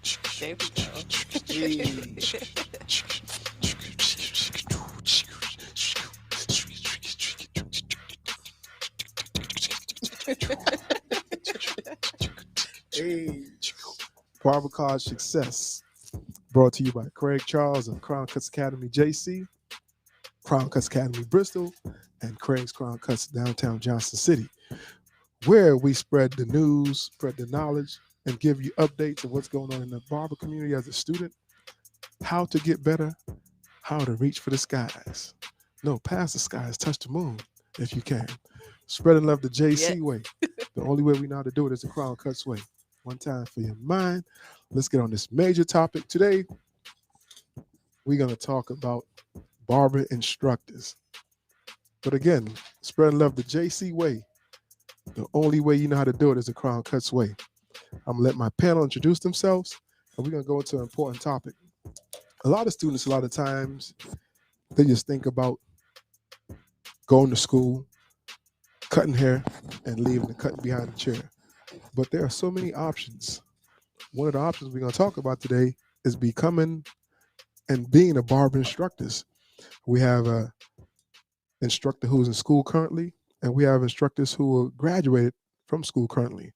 There we go. Hey. Hey. Barber College Success, brought to you by Craig Charles of Crown Cuts Academy JC, Crown Cuts Academy Bristol, and Craig's Crown Cuts downtown Johnson City, where we spread the news, spread the knowledge, and give you updates of what's going on in the barber community as a student, how to get better, how to reach for the skies. No, past the skies, touch the moon if you can. Spreading love the Yeah. JC way. The only way we know how to do it is the Crown Cuts way. One time for your mind. Let's get on this major topic today. We're going to talk about barber instructors. But again, spreading love the JC way. The only way you know how to do it is the Crown Cuts way. I'm going to let my panel introduce themselves, and we're going to go into an important topic. A lot of students, a lot of times, they just think about going to school, cutting hair, and leaving and cutting behind the chair. But there are so many options. One of the options we're going to talk about today is becoming and being a barber instructor. We have a instructor who's in school currently, and we have instructors who are graduated from school currently,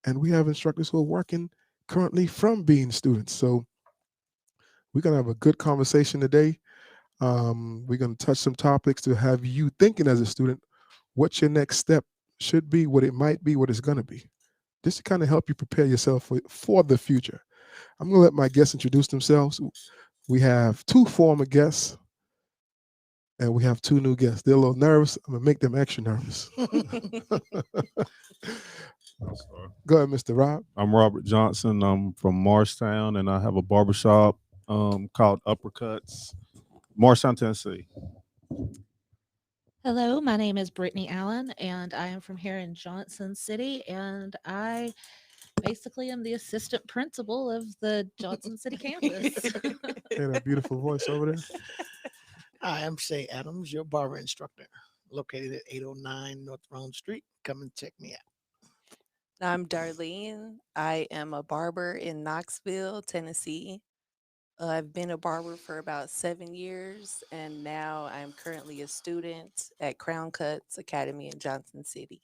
and we have instructors who are working currently from being students. So we're going to have a good conversation today. We're going to touch some topics to have you thinking as a student what your next step should be, what it might be, what it's going to be. Just to kind of help you prepare yourself for the future. I'm going to let my guests introduce themselves. We have two former guests and we have two new guests. They're a little nervous. I'm going to make them extra nervous. Go ahead, Mr. Rob. I'm Robert Johnson. I'm from Morristown, and I have a barbershop called Uppercuts, Morristown, Tennessee. Hello, my name is Brittany Allen, and I am from here in Johnson City, and I basically am the assistant principal of the Johnson City campus. Hear that beautiful voice over there? Hi, I'm Shay Adams, your barber instructor, located at 809 North Rome Street. Come and check me out. I'm Darlene. I am a barber in Knoxville, Tennessee. I've been a barber for about 7 years, and now I'm currently a student at Crown Cuts Academy in Johnson City.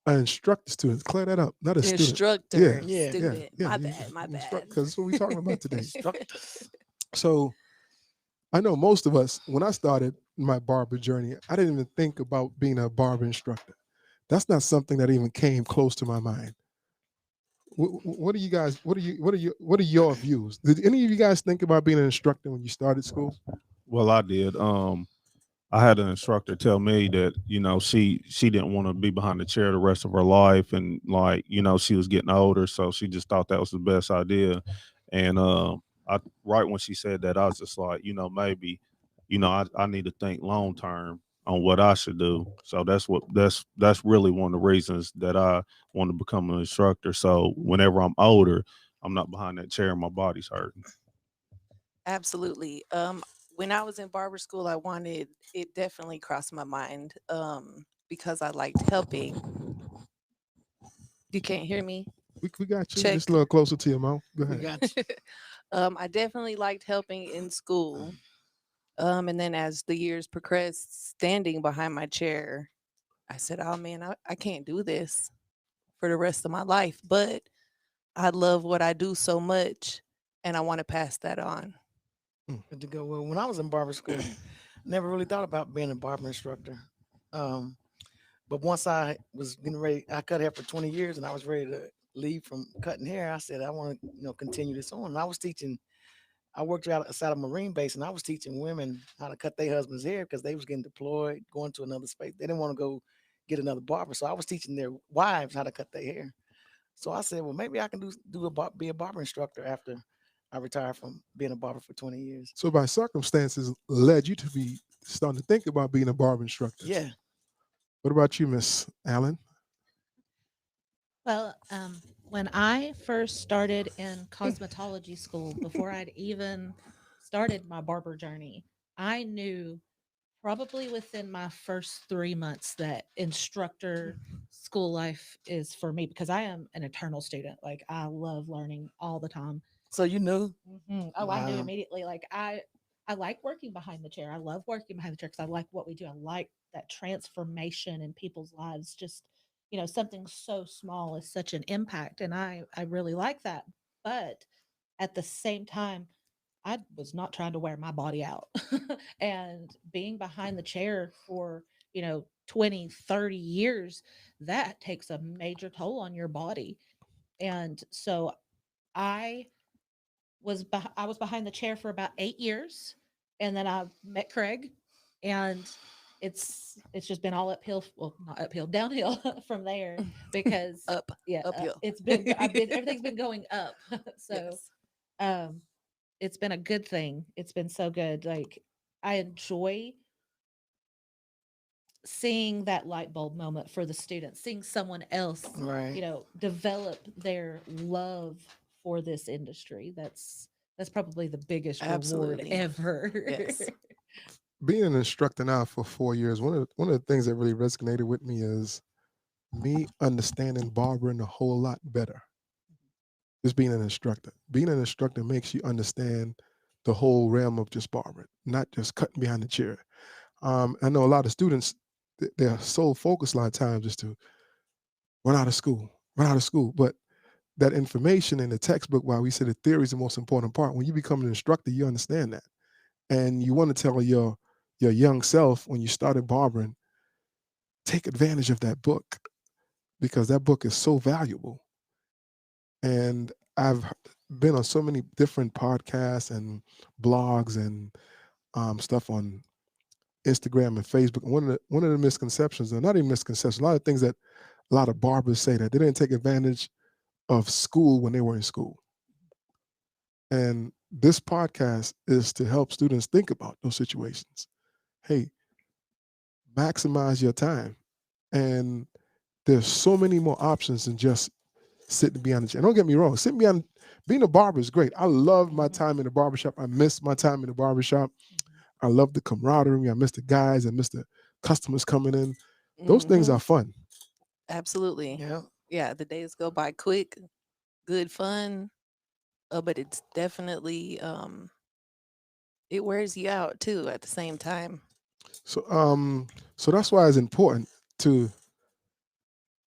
I instruct the students. Clear that up. Not a student. Yeah, Instructor, Yeah. student. yeah. My bad, my bad. Because that's what we're talking about today. Instructors. So I know most of us, when I started my barber journey, I didn't even think about being a barber instructor. That's not something that even came close to my mind. What are you guys? What are your views? Did any of you guys think about being an instructor when you started school? Well, I did. I had an instructor tell me that she didn't want to be behind the chair the rest of her life, and she was getting older, so she just thought that was the best idea. And I right when she said that, I was just like, maybe, I need to think long term on what I should do. So that's really one of the reasons that I want to become an instructor. So whenever I'm older, I'm not behind that chair and my body's hurting. Absolutely. When I was in barber school, I wanted it definitely crossed my mind because I liked helping. You can't hear me? We got you. Check. Just a little closer to your mouth. Go We ahead. got you. I definitely liked helping in school. And then as the years progressed, standing behind my chair, I said, oh man, I can't do this for the rest of my life. But I love what I do so much and I want to pass that on. Good to go. Well, when I was in barber school, never really thought about being a barber instructor. Um, but once I was getting ready, I cut hair for 20 years and I was ready to leave from cutting hair. I said, I want to, continue this on. And I was teaching, I worked out outside of Marine base and I was teaching women how to cut their husband's hair because they was getting deployed, going to another space. They didn't want to go get another barber. So I was teaching their wives how to cut their hair. So I said, well, maybe I can be a barber instructor after I retired from being a barber for 20 years. So by circumstances led you to be starting to think about being a barber instructor. Yeah. What about you, Miss Allen? Well, when I first started in cosmetology school, before I'd even started my barber journey, I knew probably within my first 3 months that instructor school life is for me because I am an eternal student. Like I love learning all the time. So you knew? Oh, I knew Wow. immediately. Like I like working behind the chair. I love working behind the chair because I like what we do. I like that transformation in people's lives. Just something so small is such an impact, and I really like that. But at the same time, I was not trying to wear my body out. And being behind the chair for 20, 30 years, that takes a major toll on your body. And so I I was behind the chair for about 8 years, and then I met Craig, and it's just been all uphill. Well, not uphill, downhill from there because Up, yeah, uphill. it's been I've been everything's been going up. So Yes. um, it's been a good thing. It's been so good. Like I enjoy seeing that light bulb moment for the students, seeing someone else, Right. develop their love for this industry. That's probably the biggest reward Absolutely. ever. Yes. Being an instructor now for 4 years, one of the things that really resonated with me is me understanding barbering a whole lot better. Just being an instructor. Being an instructor makes you understand the whole realm of just barbering, not just cutting behind the chair. I know a lot of students, their sole focus a lot of times is to run out of school, run out of school. But that information in the textbook, while we say the theory is the most important part, when you become an instructor, you understand that. And you want to tell your young self when you started barbering, take advantage of that book because that book is so valuable. And I've been on so many different podcasts and blogs and stuff on Instagram and Facebook. And one of the misconceptions, or not even misconceptions, a lot of things that a lot of barbers say that they didn't take advantage of school when they were in school. And this podcast is to help students think about those situations. Hey, maximize your time. And there's so many more options than just sitting behind the chair. Don't get me wrong, sitting behind being a barber is great. I love my time in the barbershop. I miss my time in the barbershop. I love the camaraderie. I miss the guys. I miss the customers coming in. Those things Hmm. are fun. Absolutely. Yeah. Yeah, the days go by quick, good fun, but it's definitely it wears you out too at the same time. So that's why it's important to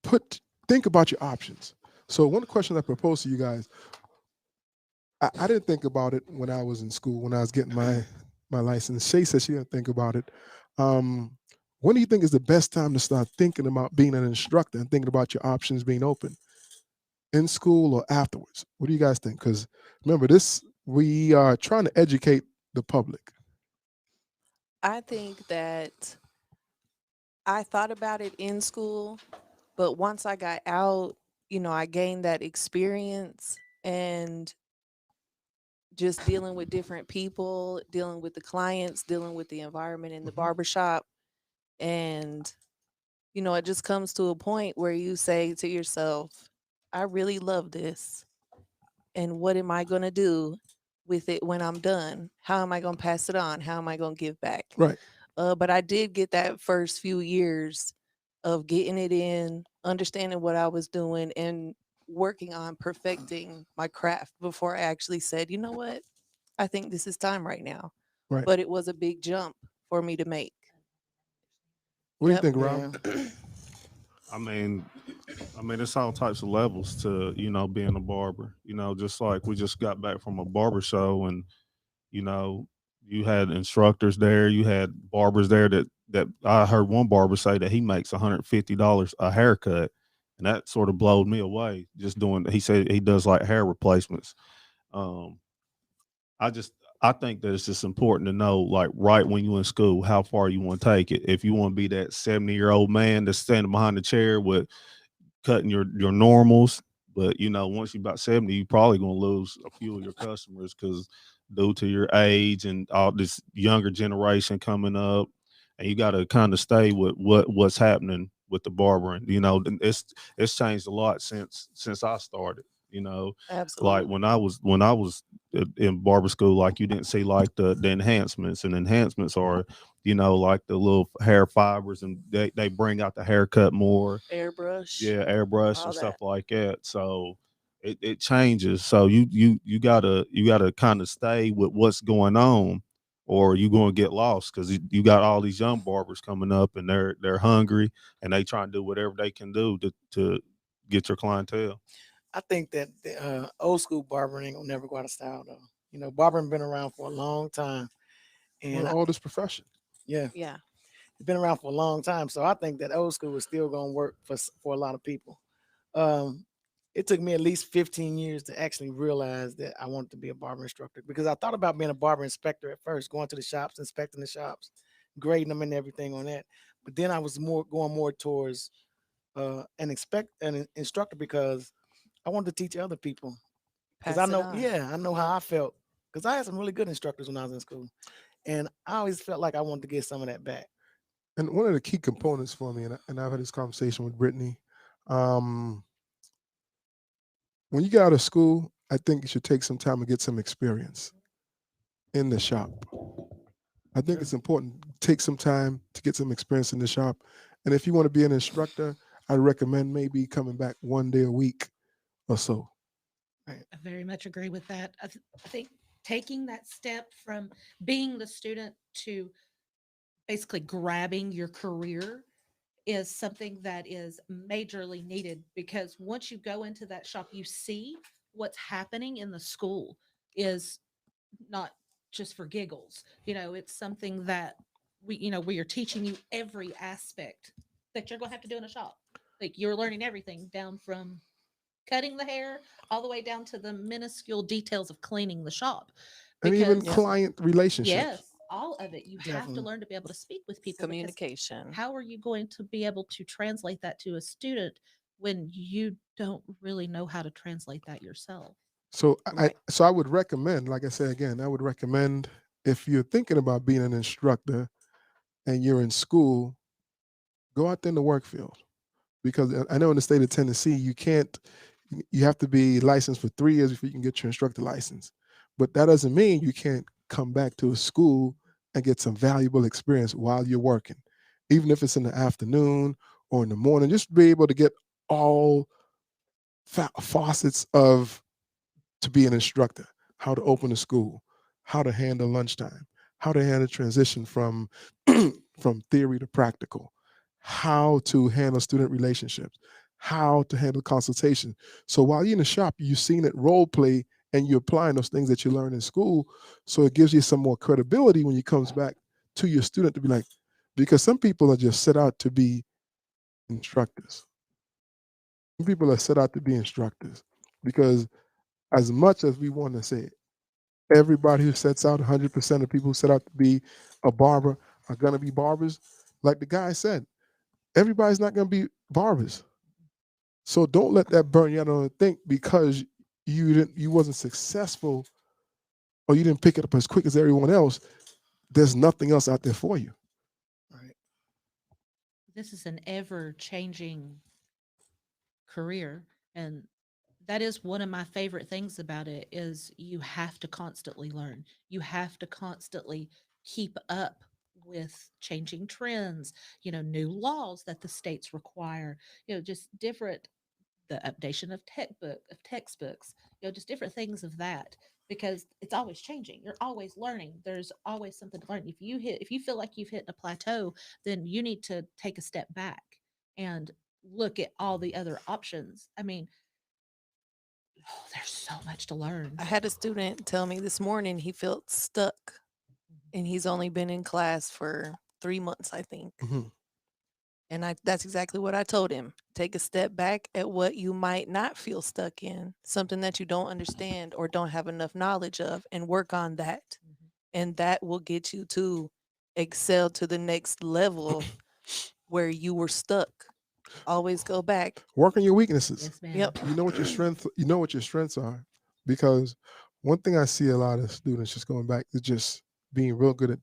put think about your options. So one question I propose to you guys, I didn't think about it when I was in school, when I was getting my license. Shay said she didn't think about it. Um, when do you think is the best time to start thinking about being an instructor and thinking about your options being open? In school or afterwards? What do you guys think? Because remember, this we are trying to educate the public. I think that I thought about it in school, but once I got out, I gained that experience and just dealing with different people, dealing with the clients, dealing with the environment in the Mhm. barbershop. And, it just comes to a point where you say to yourself, I really love this. And what am I going to do with it when I'm done? How am I going to pass it on? How am I going to give back? Right. But I did get that first few years of getting it in, understanding what I was doing, and working on perfecting my craft before I actually said, you know what? I think this is time right now. Right. But it was a big jump for me to make. What do you Yep. think, Rob? Yeah. I mean, it's all types of levels to being a barber. Just like we just got back from a barber show, and you know you had instructors there, you had barbers there that I heard one barber say that he makes $150 a haircut, and that sort of blowed me away. Just doing, he said he does like hair replacements. Um, I just I think that it's just important to know, like, right when you're in school, how far you want to take it. If you want to be that 70-year-old man that's standing behind the chair with cutting your normals. But once you're about 70, you're probably gonna lose a few of your customers because due to your age and all this younger generation coming up, and you got to kind of stay with what's happening with the barbering. And it's changed a lot since I started. Like Absolutely. when I was in barber school, like you didn't see like the enhancements, and enhancements are like the little hair fibers, and they bring out the haircut more. Airbrush, Yeah, airbrush all and stuff that. like that. So it changes. So you gotta kind of stay with what's going on, or you gonna get lost because you got all these young barbers coming up and they're hungry and they try and do whatever they can do to get your clientele. I think that the old school barbering ain't gonna never go out of style though. You know, barbering been around for a long time, One of and the oldest profession. yeah, Yeah. it's been around for a long time. So I think that old school is still gonna work for a lot of people. Um, it took me at least 15 years to actually realize that I wanted to be a barber instructor because I thought about being a barber inspector at first, going to the shops, inspecting the shops, grading them and everything on that. But then I was more towards an instructor because I wanted to teach other people because I Pass it know, on. yeah, I know how Yeah. I felt because I had some really good instructors when I was in school, and I always felt like I wanted to get some of that back. And one of the key components for me, and I've had this conversation with Brittany, um, when you get out of school, I think you should take some time to get some experience in the shop. I think True. it's important to take some time to get some experience in the shop. And if you want to be an instructor, I recommend maybe coming back 1 day a week or so. Right. I very much agree with that. I think taking that step from being the student to basically grabbing your career is something that is majorly needed because once you go into that shop, you see what's happening in the school is not just for giggles. It's something that we are teaching you every aspect that you're going to have to do in a shop. Like you're learning everything down from cutting the hair all the way down to the minuscule details of cleaning the shop And even Yep. because client relationships. yes, all of it. You have to Definitely. learn to be able to speak with people because Communication. how are you going to be able to translate that to a student when you don't really know how to translate that yourself? So Right. so I would recommend, like I said again, I would recommend if you're thinking about being an instructor and you're in school, go out there in the work field. Because I know in the state of Tennessee, you can't, you have to be licensed for 3 years before you can get your instructor license. But that doesn't mean you can't come back to a school and get some valuable experience while you're working, even if it's in the afternoon or in the morning. Just be able to get all faucets of to be an instructor, how to open a school, how to handle lunchtime, how to handle transition from from theory to practical, how to handle student relationships, how to handle consultation. So while you're in the shop, you've seen it role play and you're applying those things that you learned in school. So it gives you some more credibility when you comes back to your student to be like, because some people are just set out to be instructors. Some people are set out to be instructors because as much as we want to say everybody who sets out 100% of people who set out to be a barber are going to be barbers, like the guy said, everybody's not going to be barbers. So don't let that burn you out on think because you wasn't successful or you didn't pick it up as quick as everyone else, there's nothing else out there for you. Right. This is an ever changing career, and that is one of my favorite things about it is you have to constantly learn. You have to constantly keep up with changing trends, new laws that the states require, just different the updation of textbooks, just different things of that because it's always changing. You're always learning. There's always something to learn. If you feel like you've hit a plateau, then you need to take a step back and look at all the other options. I mean, oh, there's so much to learn. I had a student tell me this morning he felt stuck and he's only been in class for 3 months, I think. Mhm. And that's exactly what I told him. Take a step back at what you might not feel stuck in, something that you don't understand or don't have enough knowledge of, and work on that. Mhm. And that will get you to excel to the next level where you were stuck. Always go back. Work on your weaknesses. Yes, ma'am. Yep. You know what your strengths are. Because one thing I see a lot of students just going back is just being real good at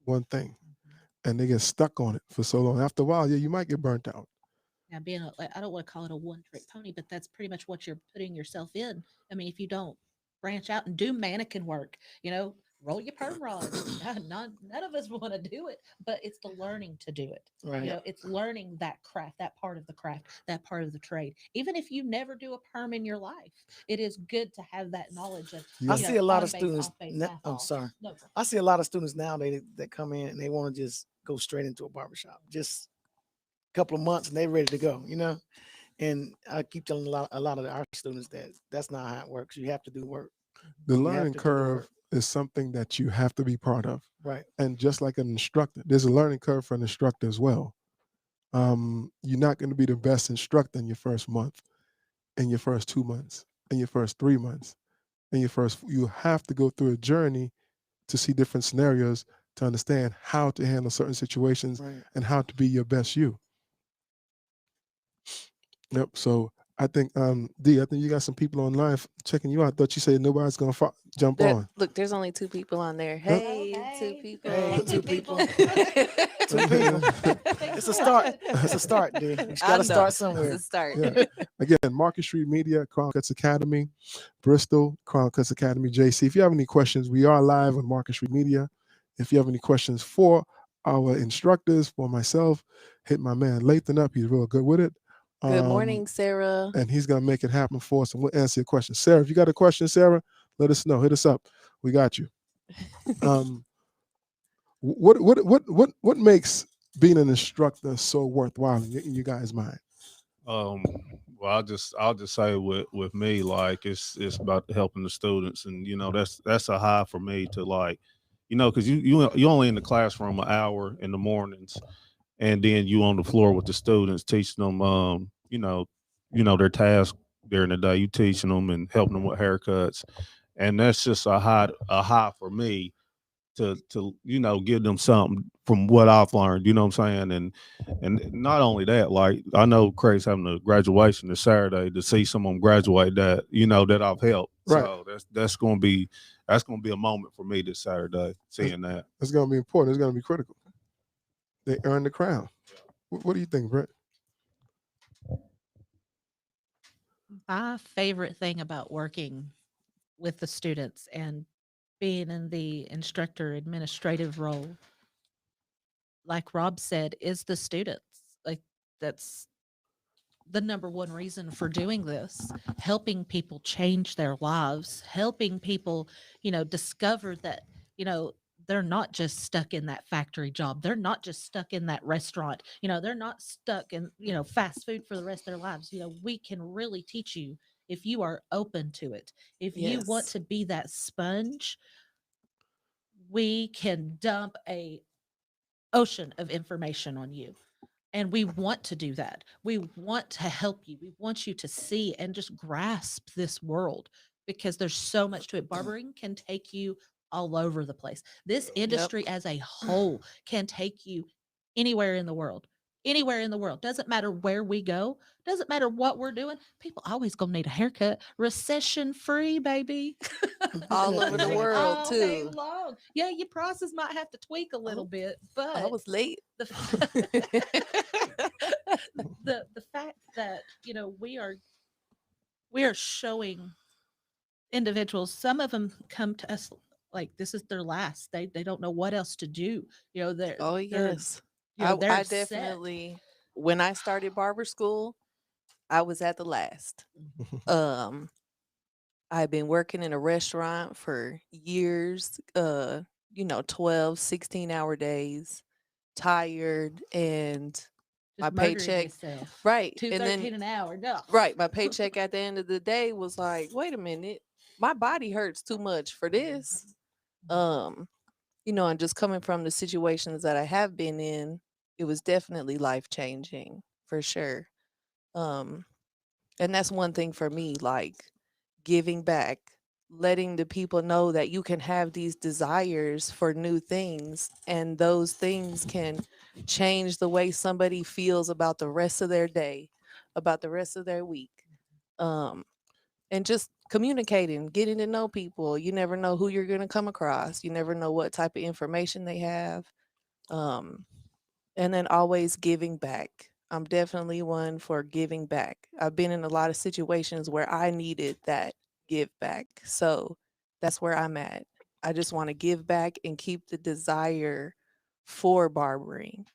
one thing Mhm. and they get stuck on it for so long. After a while, yeah, you might get burnt out. Now, I don't want to call it a one trick pony, but that's pretty much what you're putting yourself in. I mean, if you don't branch out and do mannequin work, roll your perm rod. None of us want to do it, but it's the learning to do it. Right. It's learning that craft, that part of the craft, that part of the trade. Even if you never do a perm in your life, it is good to have that knowledge of, I Yeah. see a lot on of base, students. off base, half Oh, off. sorry. No, I see a lot of students now that come in and they want to just go straight into a barbershop. Just a couple of months and they ready to go. And I keep telling a lot of our students that that's not how it works. You have to do the work. The You have learning to do the curve work. is something that you have to be part of. Right. And just like an instructor, there's a learning curve for an instructor as well. You're not going to be the best instructor in your first month, in your first 2 months, in your first 3 months, you have to go through a journey to see different scenarios to understand how to handle certain situations Right. and how to be your best you. Yep. So I think, D, I think you got some people online checking you out. I thought you said nobody's going to jump on. Look, there's only 2 people on there. Huh? Hey, 2 people. Hey, two 2 people. people. 2 people. Thanks It's for a start. watching. It's a start, D. You I got to know. start It's somewhere. a start. Yeah. Again, Market Street Media, Crown Cuts Academy, Bristol, Crown Cuts Academy, JC. If you have any questions, we are live on Market Street Media. If you have any questions for our instructors, for myself, hit my man Lathan up. He's real good with it. Good morning, Sarah. And he's going to make it happen for us, and we'll answer your question. Sarah, if you got a question, Sarah, let us know. Hit us up. We got you. Um, what makes being an instructor so worthwhile in you guys' mind? Well, I'll just say with me, like it's about helping the students, and that's a high for me to like, because you only in the classroom an hour in the mornings, and then you on the floor with the students teaching them, their task during the day. You teaching them and helping them with haircuts, and that's just a high for me to give them something from what I've learned, you know what I'm saying? And not only that, like I know Craig's having a graduation this Saturday to see someone graduate that I've helped. Right. So that's gonna be a moment for me this Saturday, seeing that. It's going to be important. It's going to be critical. They earn the crown. What do you think, Brett? My favorite thing about working with the students and being in the instructor administrative role, like Rob said, is the students. Like, that's the number one reason for doing this, helping people change their lives, helping people, discover that, you know, they're not just stuck in that factory job. They're not just stuck in that restaurant. They're not stuck in, fast food for the rest of their lives. We can really teach you if you are open to it. If you want Yes. to be that sponge, we can dump a ocean of information on you. And we want to do that. We want to help you. We want you to see and just grasp this world because there's so much to it. Barbering can take you all over the place. This Yep. industry as a whole can take you anywhere in the world. Anywhere in the world. Doesn't matter where we go. Doesn't matter what we're doing. People always gonna need a haircut. Recession free, baby. All over the Yeah. world, All day too. long. Yeah, your prices might have to tweak a little Oh, bit, I but was late. the fact that we are showing individuals, some of them come to us like this is their last, they don't know what else to do. They're Oh, they're yes. I they're I set. definitely, when I started barber school, I was at the last. Um, I've been working in a restaurant for years, 12, 16-hour days, tired, and my Just murdering paycheck, yourself. right. Two And then, thirteen an hour, no. right, my paycheck at the end of the day was like, wait a minute, my body hurts too much for this. Um, and just coming from the situations that I have been in, it was definitely life changing for sure. Um, and that's one thing for me, like giving back, letting the people know that you can have these desires for new things, and those things can change the way somebody feels about the rest of their day, about the rest of their week. Um, and just communicating, getting to know people. You never know who you're going to come across. You never know what type of information they have. Um, and then always giving back. I'm definitely one for giving back. I've been in a lot of situations where I needed that give back. So that's where I'm at. I just want to give back and keep the desire for barbering.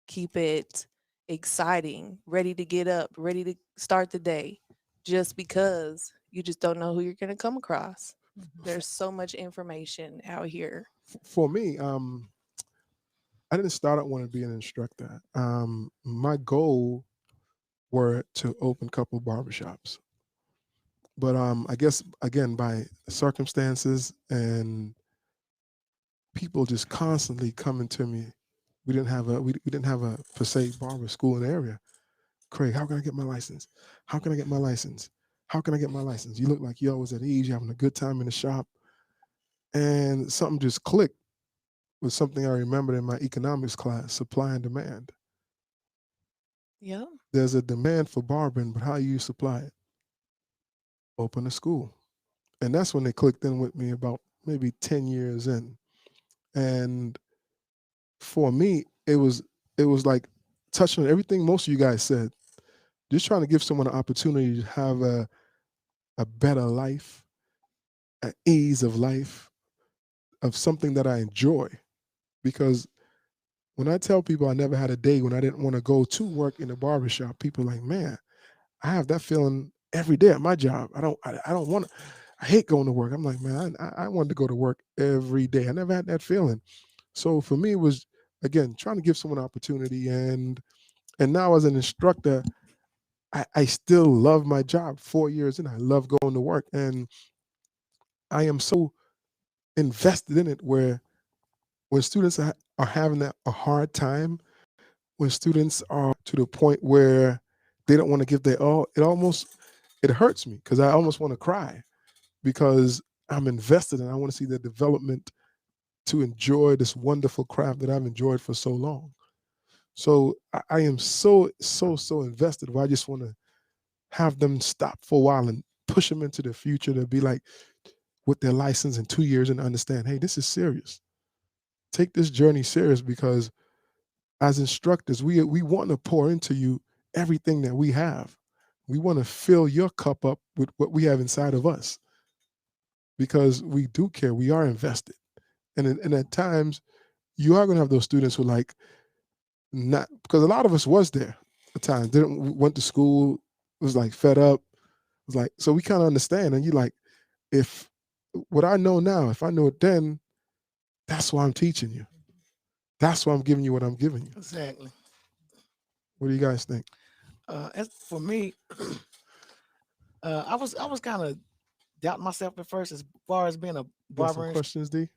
Keep it exciting, ready to get up, ready to start the day. Just because you just don't know who you're going to come across. Mhm. There's so much information out here. For me, I didn't start out wanting to be an instructor. My goal were to open a couple barbershops. But I guess again by circumstances and people just constantly coming to me. We didn't have a per se barber school in the area. Craig, how can I get my license? How can I get my license? How can I get my license? You look like you're always at ease. You're having a good time in the shop. And something just clicked with something I remembered in my economics class, supply and demand. Yep. There's a demand for barbering, but how you supply it? Open a school. And that's when they clicked in with me about maybe 10 years in. And for me, it was like touching on everything most of you guys said. Just trying to give someone an opportunity to have a better life, an ease of life, of something that I enjoy. Because when I tell people I never had a day when I didn't want to go to work in a barbershop, people are like, man, I have that feeling every day at my job. I don't want to, I hate going to work. I'm like, man, I wanted to go to work every day. I never had that feeling. So for me, it was again trying to give someone an opportunity, and now as an instructor, I still love my job. 4 years in, I love going to work, and I am so invested in it. Where when students are having a hard time, when students are to the point where they don't want to give their all, it hurts me because I almost want to cry because I'm invested and I want to see their development to enjoy this wonderful craft that I've enjoyed for so long. So I am so invested where I just want to have them stop for a while and push them into the future to be like with their license in 2 years and understand, hey, this is serious. Take this journey serious because as instructors, we want to pour into you everything that we have. We want to fill your cup up with what we have inside of us because we do care. We are invested. And at times, you are going to have those students who like not because a lot of us was there at times didn't went to school was like fed up was like so we kind of understand and you like if what I know now if I knew it then that's why I'm teaching you, that's why I'm giving you what I'm giving you. Exactly. What do you guys think? As for me, I was kind of doubting myself at first as far as being a Got some barber. questions, D?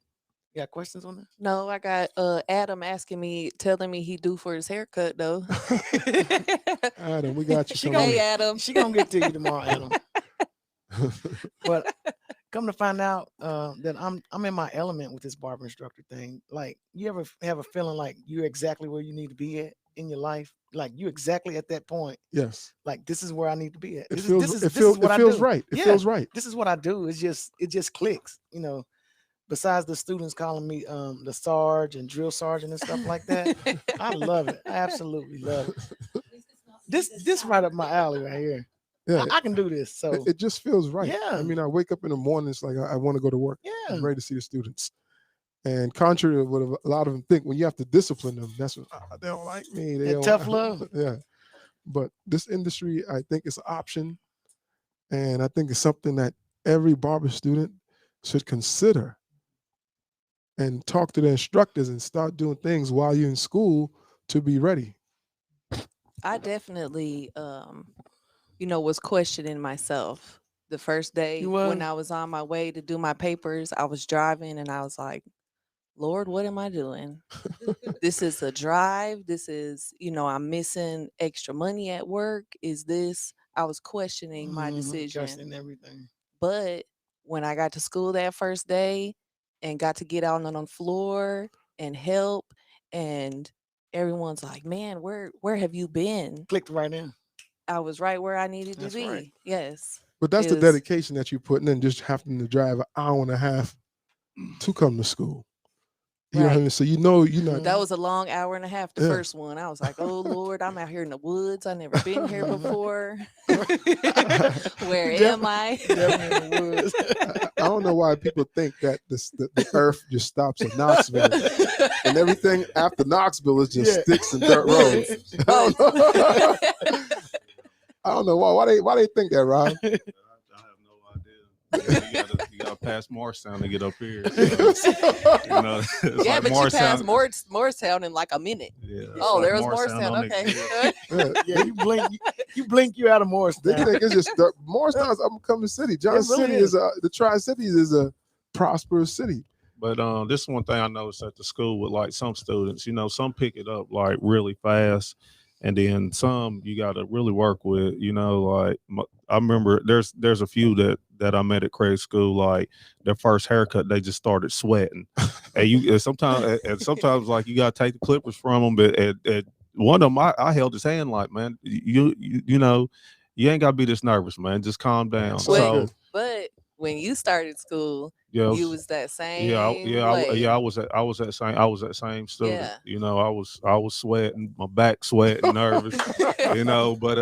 You got questions on No, I got Adam asking me, telling me he due for his haircut though. Adam, we got you She coming. Hey, gonna Adam. she gonna get to you tomorrow, Adam. But come to find out that I'm in my element with this barber instructor thing. Like, you ever have a feeling like you're exactly where you need to be at in your life? Like you exactly at that point. Yes, Like this is where I need to be at. it This is feels this is it this is feels what it I feels do. right. It Yeah, feels right. this is what I do. It just clicks. Besides the students calling me the Sarge and drill sergeant and stuff like that, I love it. I absolutely love it. This right up my alley right here. Yeah, I can do this. So it just feels right. I yeah, mean, I wake up in the morning, it's like I want to go to work. yeah. I'm ready to see the students. And contrary to what a lot of them think, when you have to discipline them, that's when they don't like me. They That don't. tough love. Yeah. But this industry, I think, is an option, and I think it's something that every barber student should consider and talk to the instructors and start doing things while you're in school to be ready. I definitely was questioning myself. The first You day when was. I was on my way to do my papers, I was driving and I was like, Lord, what am I doing? This is a drive. This is, I'm missing extra money at work. Is this? I was questioning my decision. Cursing everything. But when I got to school that first day and got to get out on the floor and help, and everyone's like, man, where have you been? Clicked right in. I was right where I needed to That's be. right. Yes. But that's the Is dedication that you're putting in, just having to drive an hour and a half to come to school. You know what I Right. mean? So you know you're not. That was a long hour and a half, the Yeah. first one. I was like, "Oh Lord, I'm out here in the woods. I never been here Mhm. before. You Where am definitely, I?" definitely in the woods. I don't know why people think that the earth just stops at Knoxville and everything after Knoxville is just Yeah. sticks and dirt roads. Woods. I don't Woods. know. I don't know why they think that, Rob. I have no idea. You gotta pass Morristown to get up here. So, you know, it's Yeah, like but you passed Morristown. Morristown in like a minute. Yeah, it's Oh, like there was Morristown Morristown. on the Okay. hill. Yeah. Yeah, you blink, you out of They Morristown. think it's just dirt. Morristown's up and coming city. Johnson really City is. the Tri-Cities is a prosperous city. But this is one thing I noticed at the school with like some students, you know, some pick it up like really fast, and then some you got to really work with. You know, like I remember there's a few that I met at Craig School, like their first haircut, they just started sweating, and you and sometimes like you got to take the clippers from them, but at one of them I held his hand like, man, you know, you ain't got to be this nervous, man, just calm down. So Wait, good. but when you started school, Yeah, you was that same yeah, way. I was that same student. Yeah. You know, I was sweating, my back sweating, nervous. You know, but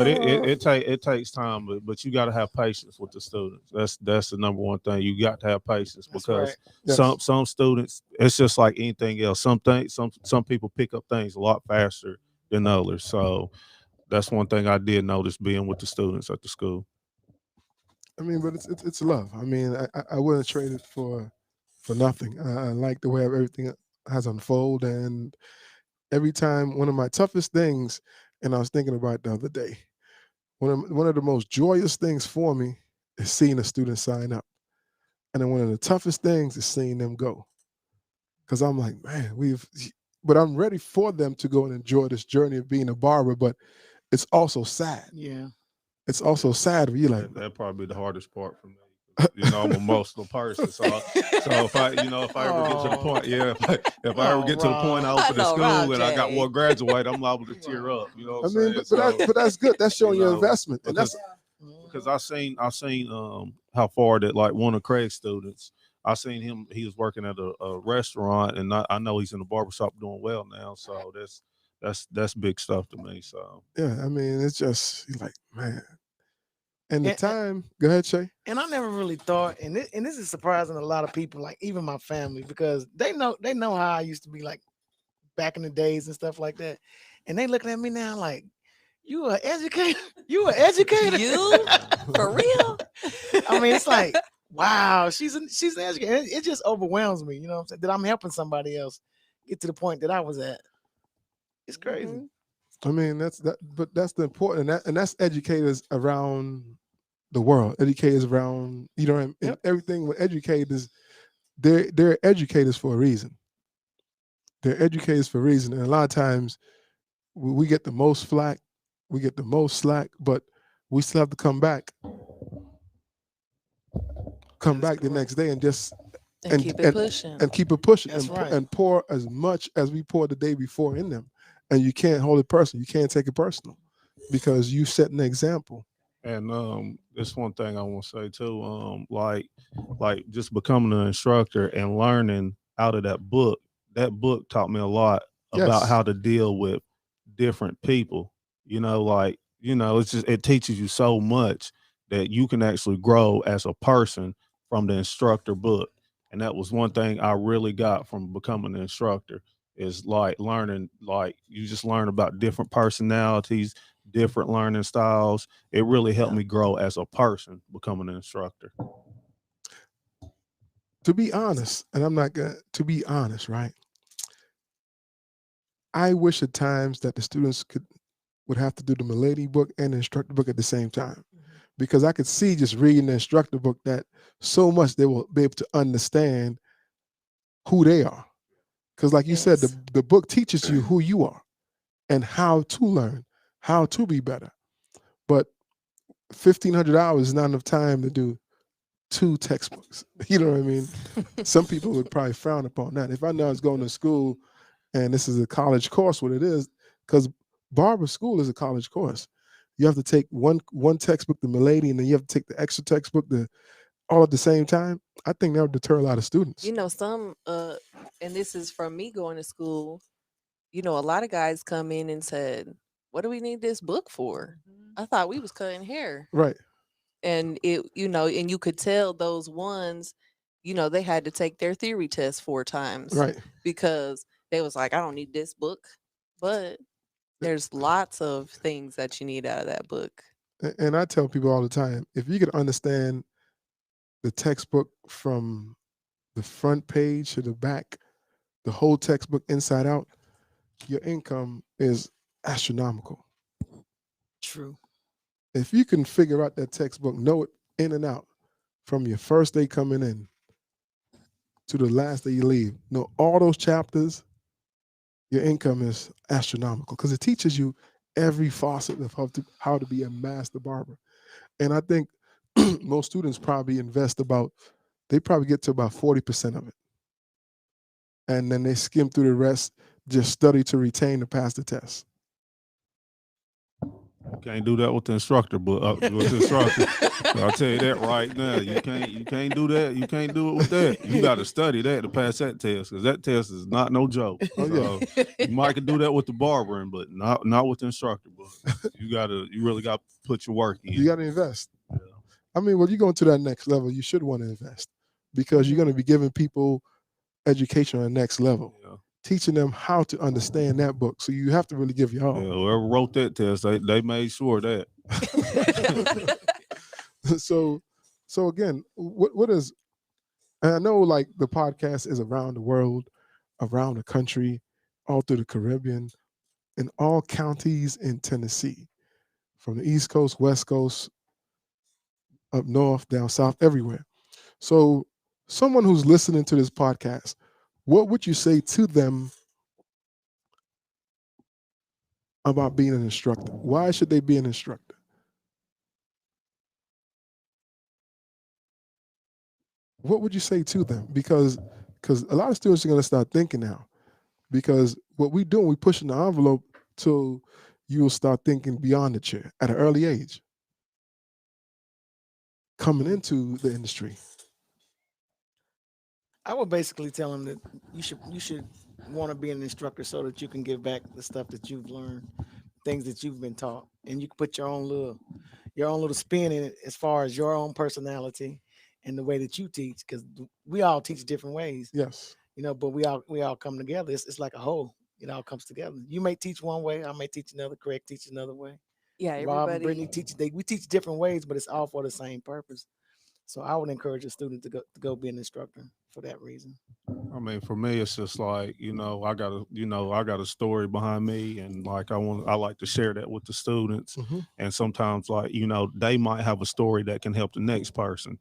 it takes time, but you got to have patience with the students. That's the number one thing. You got to have patience That's because right. Yes. some students, it's just like anything else. Some people pick up things a lot faster than others. So that's one thing I did notice being with the students at the school. I mean, but it's love. I mean, I wouldn't trade it for nothing. I like the way everything has unfolded, and every time one of my toughest things, and I was thinking about it the other day, one of the most joyous things for me is seeing a student sign up, and then one of the toughest things is seeing them go. Because I'm like, man, but I'm ready for them to go and enjoy this journey of being a barber. But it's also sad. Yeah. It's also sad where you're like, That probably be the hardest part for me. You know, I'm a emotional person, so if I ever get to the Oh. point, yeah, if I ever Oh, get to the point I Rob. open the I know, school Rob and I got J. one graduate, I'm liable to tear up. You know I what I'm mean, saying? but that's good. That's showing you your know, investment, and that's because I seen how far that like one of Craig's students. I seen him. He was working at a restaurant, and I know he's in the barbershop doing well now. So that's big stuff to me. So yeah. I mean, it's just you're like, man. And the And, and time, go ahead, Shay. and I never really thought, and this is surprising a lot of people, like even my family, because they know how I used to be like back in the days and stuff like that, and they looking at me now like, you are educated, you are educated. You? For real? I mean, it's like, wow, she's an educator. It just overwhelms me, you know what I'm saying? That I'm helping somebody else get to the point that I was at. It's crazy. Mhm. I mean, but that's the important, and that's educators around the world, educators around, you know, and Yep. everything with educators, they're educators for a reason. They're educators for a reason, and a lot of times we get the most flack, we get the most slack, but we still have to come back That is the correct. next day and just And keep it pushing. and keep it pushing That's right. and pour as much as we poured the day before in them. And you can't hold it personal. You can't take it personal because you set an example. and this one thing I want to say too. Like just becoming an instructor and learning out of that book. That book taught me a lot about Yes. how to deal with different people. You know, like it's just it teaches you so much that you can actually grow as a person from the instructor book. And that was one thing I really got from becoming an instructor is like learning, like you just learn about different personalities, different learning styles. It really helped me grow as a person becoming an instructor. To be honest, and I'm not gonna to be honest, right? I wish at times that the students would have to do the Milady book and the instructor book at the same time. Because I could see just reading the instructor book that so much they will be able to understand who they are. Because like you said, Yes. the book teaches you who you are and how to learn, how to be better. But 1,500 hours is not enough time to do 2 textbooks. You know what I mean? Some people would probably frown upon that. If I know I was going to school and this is a college course, what it is, because barber school is a college course. You have to take one textbook, the Milady, and then you have to take the extra textbook, all at the same time, I think that would deter a lot of students. You know, some and this is from me going to school, you know, a lot of guys come in and said, "What do we need this book for? Mhm. I thought we was cutting hair." Right, And it, you know, and you could tell those ones, you know, they had to take their theory test 4 times right. because they was like, "I don't need this book." But there's lots of things that you need out of that book. And I tell people all the time, if you could understand the textbook from the front page to the back, the whole textbook inside out, your income is astronomical. True. If you can figure out that textbook, know it in and out, from your first day coming in to the last day you leave, know all those chapters, your income is astronomical because it teaches you every facet of how to be a master barber. And I think most students probably invest about, they probably get to about 40% of it. And then they skim through the rest, just study to retain to pass the test. You can't do that with the instructor, but with the instructor, I'll tell you that right now. You can't do that. You can't do it with that. You got to study that to pass that test because that test is not no joke. Oh, yeah. So you might could do that with the barbering, but not with the instructor. But you really got to put your work in. You got to invest. Yeah. I mean, when you go to that next level, you should want to invest because you're going to be giving people education on the next level, Yeah. teaching them how to understand that book. So you have to really give your Yeah, all. whoever wrote that test, they made sure of that. So again, what is, and I know like the podcast is around the world, around the country, all through the Caribbean, in all counties in Tennessee, from the East Coast, West Coast, up north, down south, everywhere. So someone who's listening to this podcast, what would you say to them about being an instructor? Why should they be an instructor? What would you say to them? Because a lot of students are going to start thinking now. Because what we doing, we pushing the envelope till you'll start thinking beyond the chair at an early age, coming into the industry. I would basically tell them that you should want to be an instructor so that you can give back the stuff that you've learned, things that you've been taught, and you can put your own little spin in it as far as your own personality and the way that you teach. Because we all teach different ways, Yes. but we all come together. It's like a whole. It all comes together. You may teach one way, I may teach another. Craig teach another way. Yeah, Rob and Brittany everybody. teach. We teach different ways, but it's all for the same purpose. So I would encourage a student to go be an instructor for that reason. I mean, for me, it's just like I got a story behind me, and like I like to share that with the students. Hmm. And sometimes, like they might have a story that can help the next person.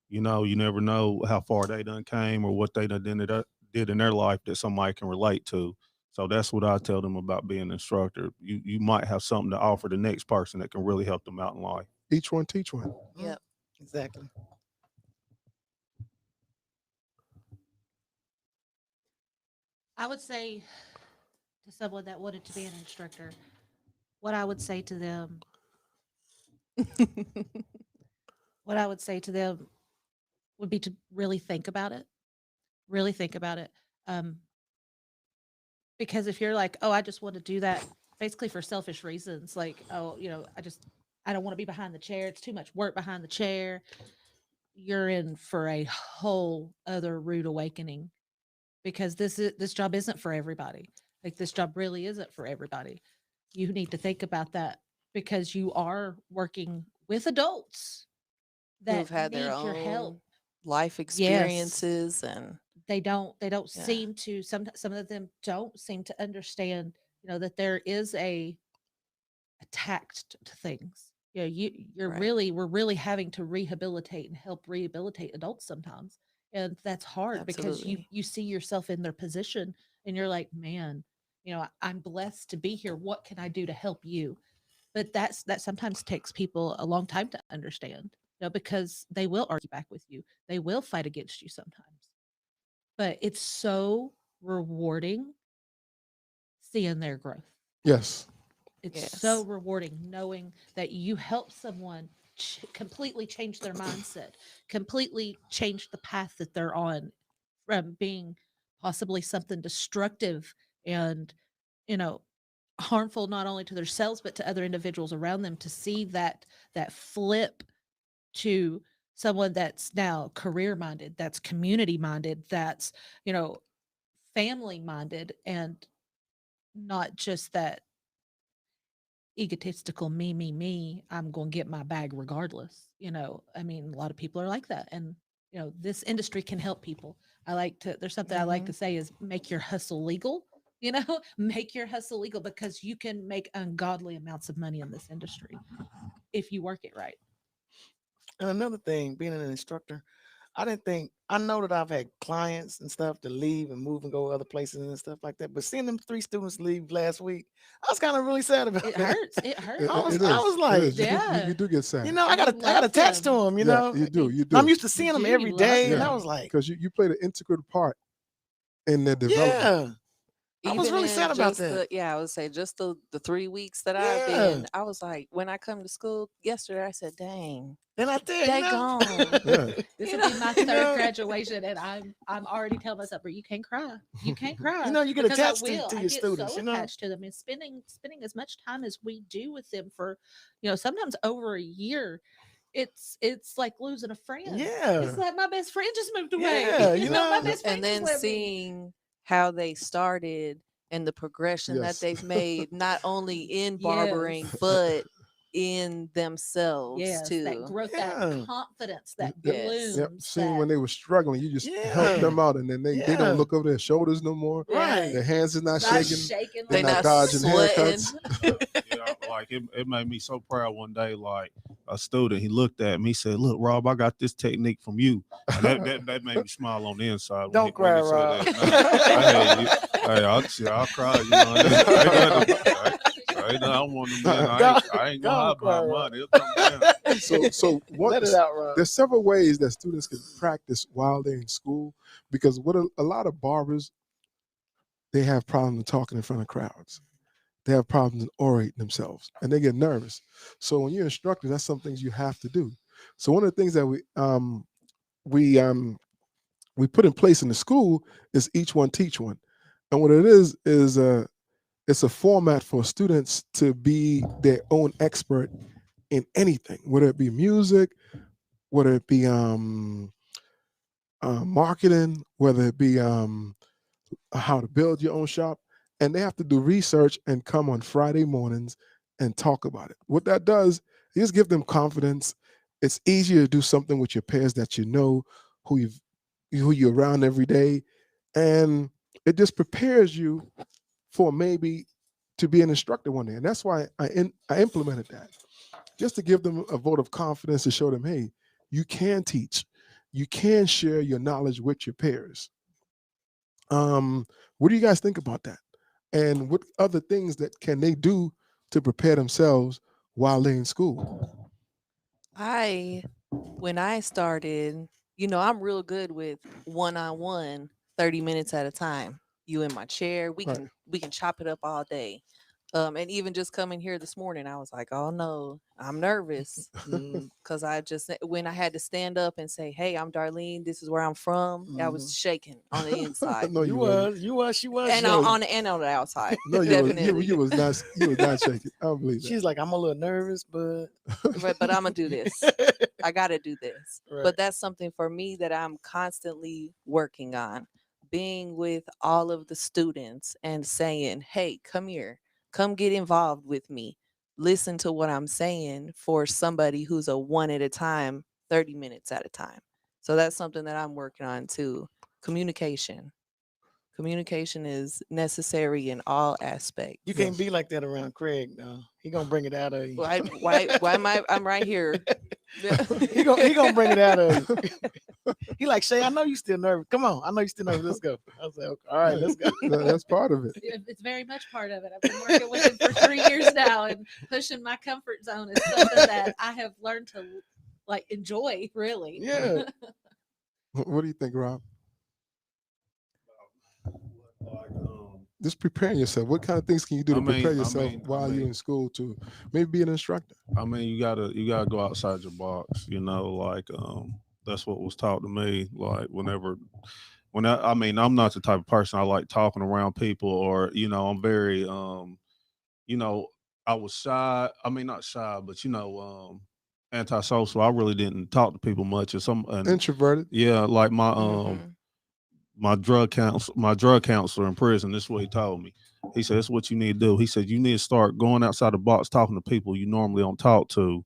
You never know how far they done came or what they did in their life that somebody can relate to. So that's what I tell them about being an instructor. You might have something to offer the next person that can really help them out in life. Each one teach one. Mm, Yep. exactly. I would say to someone that wanted to be an instructor, what I would say to them, what I would say to them would be to really think about it. Really think about it. Um, because if you're like, oh, I just want to do that basically for selfish reasons, like, oh, I don't want to be behind the chair. It's too much work behind the chair. You're in for a whole other rude awakening because this job isn't for everybody. Like this job really isn't for everybody. You need to think about that because you are working with adults Who've that had their need your help. own life Yes. experiences and They don't yeah, seem to, some of them don't seem to understand, that there is a tact to things. right. We're really having to rehabilitate and help rehabilitate adults sometimes. And that's hard because you Absolutely. you see yourself in their position and you're like, man, I'm blessed to be here. What can I do to help you? But that sometimes takes people a long time to understand, because they will argue back with you. They will fight against you sometimes. But it's so rewarding seeing their growth. Yes. It's so Yes. rewarding knowing that you help someone completely change their mindset, completely change the path that they're on from being possibly something destructive and, you know, harmful not only to themselves but to other individuals around them, to see that flip to someone that's now career minded, that's community minded, that's, you know, family minded, and not just that egotistical me, I'm going to get my bag regardless. You know, I mean, a lot of people are like that. And, you know, this industry can help people. There's something I like to say is make your hustle legal, you know, make your hustle legal, because you can make ungodly amounts of money in this industry if you work it right. And another thing, being an instructor, I didn't think I know that I've had clients and stuff to leave and move and go other places and stuff like that. But seeing them 3 students leave last week, I was kind of really sad about It that. hurts. It hurts. It, I was it I is. was It like, is. Yeah. You do get sad. you know, I You got love attached to them. them. You Yeah, know, you do. You I'm do. used to seeing them do, every you love day, and them. I was like, Because you played an integral part in their development. yeah, I was Even really in sad about just that. I would say just the 3 weeks that I've Yeah. been, I was like, when I come to school yesterday, I said, dang, Then I tell you, they you know, gone. Yeah. This You will know? be my You third know? graduation, and I'm already telling myself, but you can't cry. You can't cry. you know, you get Because I attached will. to I your get students. so You know, attached to them, and spending as much time as we do with them for, you know, sometimes over a year. It's like losing a friend. yeah, It's like my best friend just moved away. yeah, You you know, my know, best friend And just then left me. seeing how they started and the progression that Yes. they've made, not only in barbering, Yes. but in themselves Yes, that too. growth, that yeah, confidence that Yes. Yep. blooms. Seeing That when they were struggling, you just help yeah, them out, and then they don't yeah, look over their shoulders no more. right. Their hands are not not shaking. shaking They're They like not not dodging sweating. haircuts. Yeah, like it made me so proud one day. Like a student, he looked at me, he said, "Look, Rob, I got this technique from you," and that made me smile on the inside when Don't cry, he said Rob. that. Hey, I'll cry. You know, ain't nothing, I want them in. I ain't gonna hide Don't cry, behind Rob. mine. It'll come down. So what? Let it out, Rob. There's several ways that students can practice while they're in school, because what a lot of barbers, they have problems talking in front of crowds. They have problems in orating themselves, and they get nervous. So when you're instructors, that's some things you have to do. So one of the things that we we put in place in the school is each one teach one, and what it is it's a format for students to be their own expert in anything, whether it be music, whether it be marketing, whether it be how to build your own shop. And they have to do research and come on Friday mornings and talk about it. What that does, it just give them confidence. It's easier to do something with your peers that you know, who you're around every day, and it just prepares you for maybe to be an instructor one day. And that's why I implemented that, just to give them a vote of confidence, to show them, hey, you can teach, you can share your knowledge with your peers. What do you guys think about that? And what other things that can they do to prepare themselves while they're in school? When I started, I'm real good with one-on-one, 30 minutes at a time. You in my chair, we Right. can chop it up all day. And even just coming here this morning, I was like, oh no, I'm nervous. Because when I had to stand up and say, hey, I'm Darlene, this is where I'm from, I was shaking on the inside. No, You you wasn't. was, you was, she was. And shaking. on the outside. No, Definitely. you was not shaking. I don't believe that. She's like, I'm a little nervous, but But I'm gonna do this. I got to do this. Right. But that's something for me that I'm constantly working on. Being with all of the students and saying, hey, come here, come get involved with me. Listen to what I'm saying for somebody who's a one at a time, 30 minutes at a time. So that's something that I'm working on too. Communication. Communication is necessary in all aspects. You can't be like that around Craig, though. He gonna bring it out of you. Why am I'm right here. he gonna bring it out of you. He like, Shay, I know you still nervous. Come on, I know you still nervous. Let's go. I was like, okay, all right, let's go. That's part of it. It's very much part of it. I've been working with him for 3 years now, and pushing my comfort zone is something that I have learned to like enjoy. Really, Yeah. What do you think, Rob? Like just preparing yourself. What kind of things can you do I to prepare mean, I yourself mean, I while you're mean, in school to maybe be an instructor? I mean, you gotta go outside your box. Like that's what was taught to me. Like when I mean, I'm not the type of person I like talking around people, or I'm very you know, I was shy. I mean, not shy, but antisocial. I really didn't talk to people much, and Introverted. yeah, like Hmm. my drug counselor in prison. This is what he told me. He said, "This is what you need to do." He said, "You need to start going outside the box, talking to people you normally don't talk to,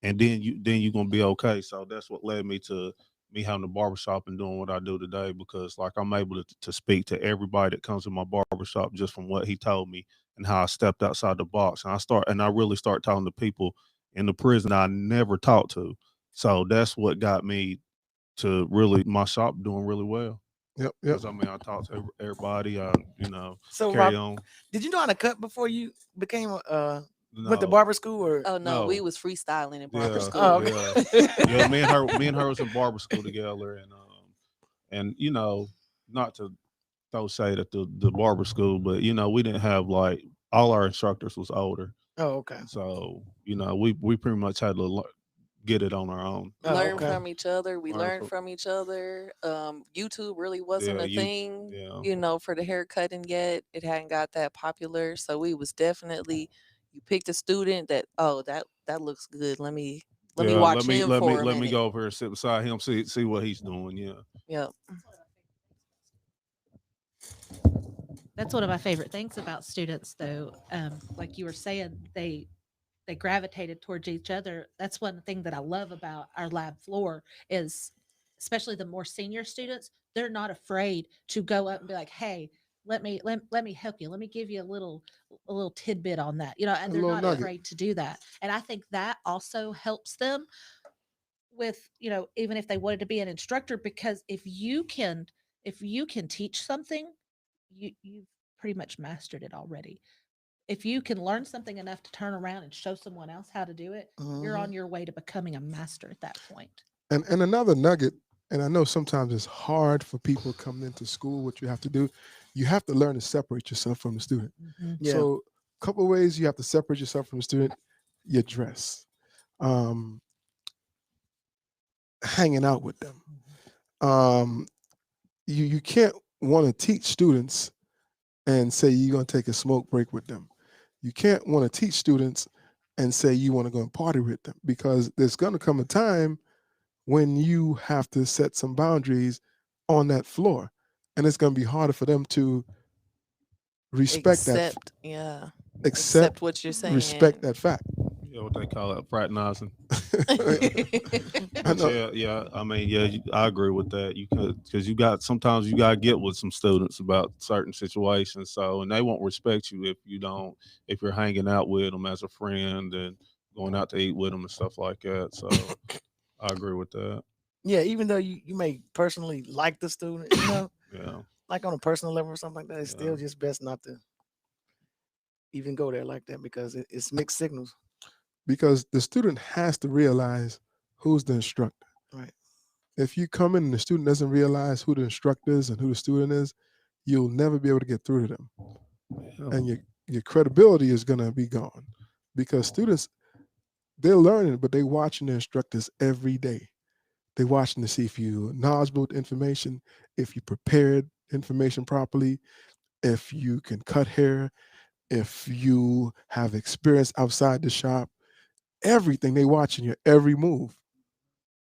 and then you're gonna be okay." So that's what led me to me having a barbershop and doing what I do today, because like I'm able to speak to everybody that comes in my barbershop just from what he told me and how I stepped outside the box. And I really start talking to people in the prison I never talked to. So that's what got me to really my shop doing really well. Yep, yep. Because I mean I talk to everybody, So carry Rob, on. did you know how to cut before you became went to No, barber school or? Oh no, we no. was freestyling in barber Yeah, Oh, school. okay. yeah. Yeah, me and her was in barber school together, and not to throw shade at the barber school, but we didn't have like all our instructors was older, Oh, okay. so we pretty much had to get it on our own. Oh, Learn okay. from each other. We Learn learned from from each other. YouTube really wasn't yeah, a you thing, yeah for the hair cutting yet. It hadn't got that popular. So we was definitely you picked a student that, oh, that looks good. Let me yeah. watch Let me him let me for a let me minute. go over here and sit beside him, see what he's doing. Yeah, Yep. That's one of my favorite things about students, though. Like you were saying, they gravitated towards each other. That's one thing that I love about our lab floor is, especially the more senior students, they're not afraid to go up and be like, "Hey, let me help you. Let me give you a little tidbit on that." A And they're little not nugget. afraid to do that. And I think that also helps them with, even if they wanted to be an instructor, because if you can teach something, you've pretty much mastered it already. If you can learn something enough to turn around and show someone else how to do it, you're Hmm. on your way to becoming a master at that point. And another nugget, and I know sometimes it's hard for people coming into school. What you have to do, you have to learn to separate yourself from the student. Mhm. Yeah. So, a couple of ways you have to separate yourself from the student: your dress, um, hanging out with them. Um, you can't want to teach students and say you're going to take a smoke break with them. You can't want to teach students and say you want to go and party with them, because there's going to come a time when you have to set some boundaries on that floor, and it's going to be harder for them to respect that, Yeah. accept, Accept what you're respect saying. that fact. yeah. What they call it, fraternizing. I But know. yeah, yeah. I mean, yeah, I agree with that. You could because sometimes you gotta get with some students about certain situations. So, and they won't respect you if you don't if you're hanging out with them as a friend and going out to eat with them and stuff like that. So, I agree with that. Yeah. Even though you may personally like the student, Yeah, like on a personal level or something like that, it's yeah, still just best not to even go there like that because it's mixed signals. Because the student has to realize who's the instructor. Right. If you come in and the student doesn't realize who the instructor is and who the student is, you'll never be able to get through to them, yeah. and your credibility is going to be gone, because students, they're learning, but they're watching their instructors every day. They're watching to see if you're knowledgeable with information, if you prepared information properly, if you can cut hair, if you have experience outside the shop. Everything, they watching your every move,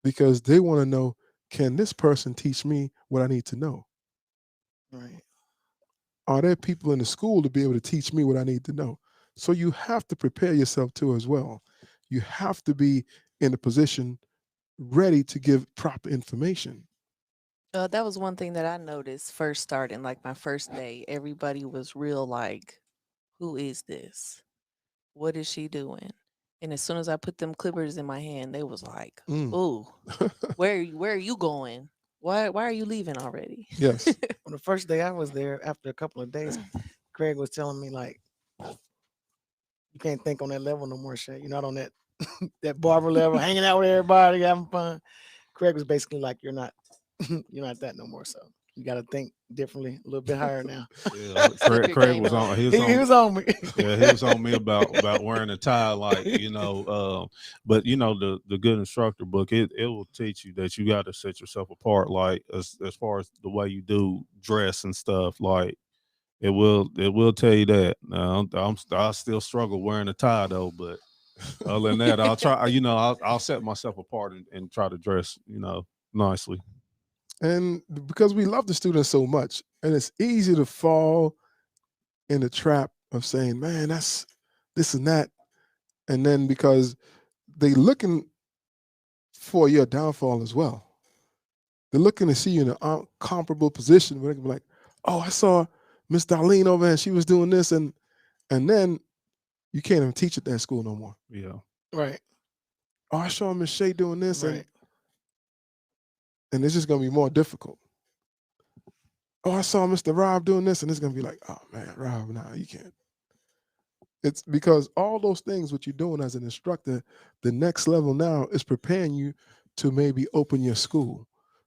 because they want to know, can this person teach me what I need to know? Right. Are there people in the school to be able to teach me what I need to know? So you have to prepare yourself too as well. You have to be in a position ready to give proper information. That was one thing that I noticed first starting, like my first day. Everybody was real like, who is this? What is she doing? And as soon as I put them clippers in my hand, they was like, Mm. "Ooh, where are you going? Why are you leaving already?" Yes. On the first day I was there, after a couple of days, Craig was telling me like, you can't think on that level no more, Shay. You're not on that that barber level, hanging out with everybody, having fun. Craig was basically like, you're not you're not that no more. So You got to think differently, a little bit higher now. Yeah, Step your Craig game was up. on. He was He on. was on me. Yeah, he was on me about wearing a tie, like but the good instructor book, it will teach you that you got to set yourself apart, like as far as the way you do dress and stuff, like it will tell you that. I still struggle wearing a tie though, but other than that, I'll try. I'll set myself apart and try to dress, nicely. And because we love the students so much, and it's easy to fall in the trap of saying, man, that's this and that. And then because they looking for your downfall as well. They're looking to see you in a comparable position where they can be like, oh, I saw Miss Darlene over there and she was doing this, and then you can't even teach at that school no more. Yeah. Right, Oh, I saw Miss Shay doing this, right. and it's just gonna be more difficult. Oh, I saw Mr. Rob doing this, and it's gonna be like, oh man, Rob, nah, you can't. It's because all those things what you're doing as an instructor, the next level now is preparing you to maybe open your school,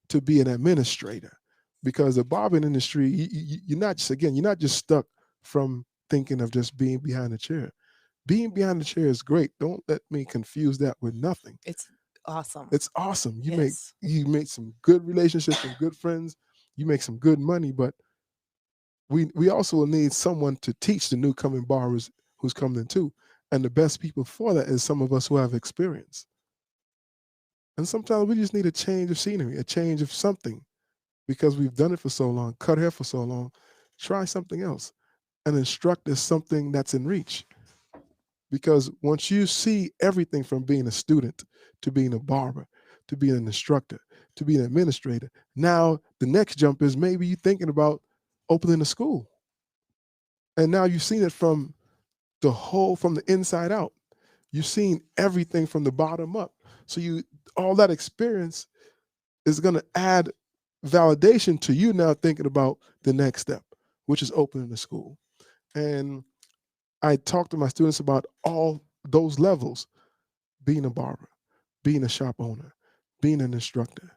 to be an administrator. Because the barbering industry, you're not just again, you're not just stuck from thinking of just being behind the chair. Being behind the chair is great. Don't let me confuse that with nothing. It's awesome. It's awesome. Yes. You make some good relationships, some good friends, you make some good money, but we also need someone to teach the new coming barbers who's coming in too. And the best people for that is some of us who have experience. And sometimes we just need a change of scenery, a change of something, because we've done it for so long, cut hair for so long. Try something else. An instructor is something that's in reach. Because once you see everything from being a student to being a barber, to being an instructor, to being an administrator, now the next jump is maybe you're thinking about opening a school. And now you've seen it from from the inside out. You've seen everything from the bottom up. So all that experience is going to add validation to you now thinking about the next step, which is opening the school. And I talk to my students about all those levels: being a barber, being a shop owner, being an instructor,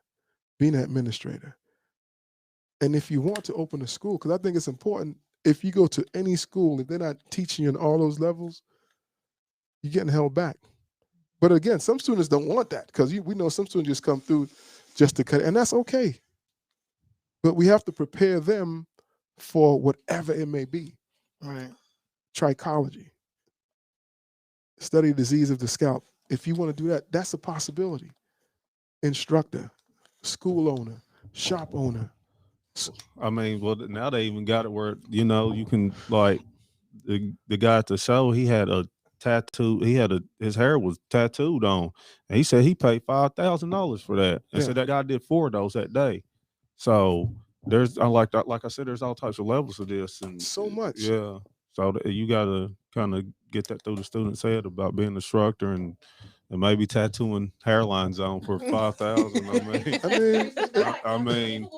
being an administrator. And if you want to open a school, because I think it's important, if you go to any school, if they're not teaching you in all those levels, you're getting held back. But again, some students don't want that because we know some students just come through just to cut, and that's okay. But we have to prepare them for whatever it may be. Right. Trichology, study disease of the scalp. If you want to do that, that's a possibility. Instructor, school owner, shop owner. I mean, well, now they even got it where you can, like, the guy at the show. He had a tattoo. His hair was tattooed on, and he said he paid $5,000 for that. And Yeah. so that guy did 4 of those that day. So there's, like I said, there's all types of levels of this, and So much. yeah. So you got to kind of get that through the student's head about being an instructor and maybe tattooing hairlines on for 5,000. I mean,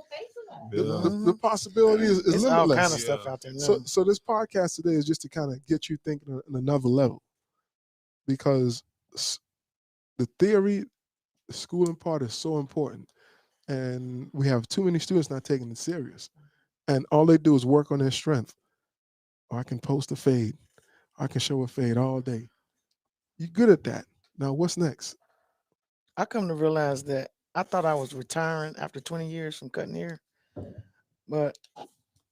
The possibility is It's all limitless. kind of stuff Yeah. out there now. So this podcast today is just to kind of get you thinking on another level, because the theory, the schooling part is so important, and we have too many students not taking it serious, and all they do is work on their strength. Or I can post a fade, I can show a fade all day. You're good at that. Now what's next? I come to realize that I thought I was retiring after 20 years from cutting hair, but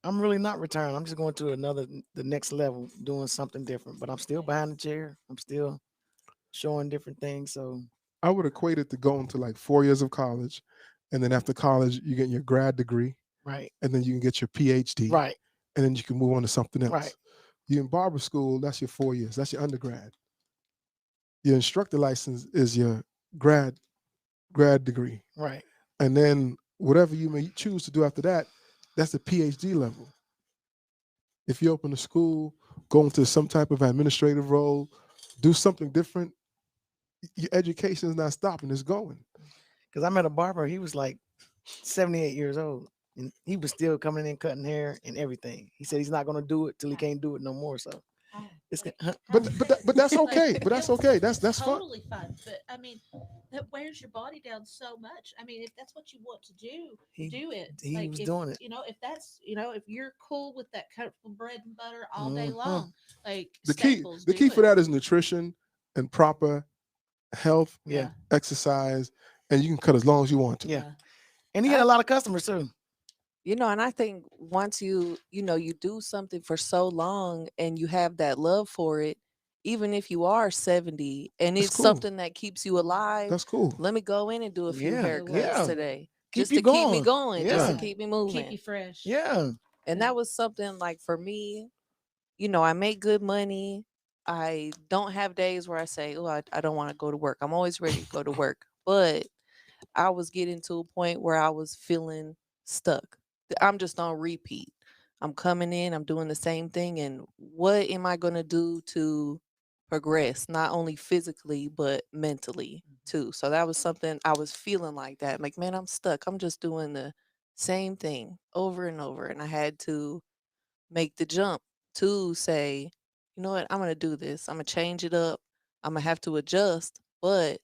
I'm really not retiring. I'm just going to the next level, doing something different. But I'm still behind the chair. I'm still showing different things. So I would equate it to going to like 4 years of college, and then after college you get your grad degree, right, and then you can get your PhD, right, and then you can move on to something else. right. You in barber school, that's your 4 years. That's your undergrad. Your instructor license is your grad degree. Right. And then whatever you may choose to do after that, that's the PhD level. If you open a school, go into some type of administrative role, do something different, your education is not stopping, it's going. Because I met a barber. He was like 78 years old, and he was still coming in cutting hair and everything. He said he's not going to do it till he can't do it no more. So It's Like, huh, how but that's like, okay. But that's okay. That's fun. totally fun. But I mean, that wears your body down so much. I mean, if that's what you want to do, he do it. he Like was if doing it. you know, if that's if you're cool with that comfortable bread and butter all day Hmm. long, like The key staples, the do key for it. that is nutrition and proper health, Yeah, Yeah, exercise, and you can cut as long as you want to. yeah. yeah. And he had I, a lot of customers too. and I think once you do something for so long and you have that love for it, even if you are 70 and That's it's cool. something that keeps you alive, That's cool. let me go in and do a few Yeah, It haircuts yeah. was. today Keep just you to keep me going. going, just to Yeah, Yeah. keep me Keep you moving. fresh. yeah. And Yeah. that was something like for me, I make good money. I don't have days where I say, oh, I don't want to go to work. I'm always ready to go to work. But I was getting to a point where I was feeling stuck. I'm just on repeat. I'm coming in, I'm doing the same thing. And what am I going to do to progress, not only physically, but mentally too? So that was something I was feeling like that. Like, man, I'm stuck. I'm just doing the same thing over and over. And I had to make the jump to say, you know what, I'm going to do this. I'm going to change it up. I'm going to have to adjust, but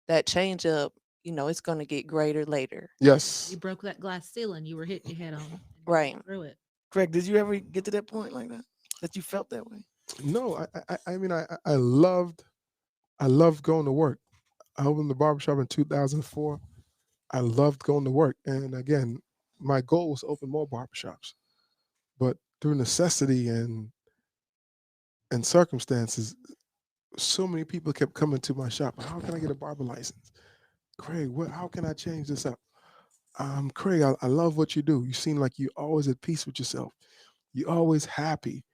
that change up, it's going to get greater later. You Yes. broke that glass ceiling you were hitting your head on, and you Right. went through it. Craig, did you ever get to that point like that? That you felt that way? No, I mean I loved going to work. I opened the barbershop in 2004. I loved going to work. And again, my goal was to open more barbershops. But through necessity and circumstances, so many people kept coming to my shop. How can I get a barber license? Craig, how can I change this up? Craig, I love what you do. You seem like you're always at peace with yourself. You're always happy.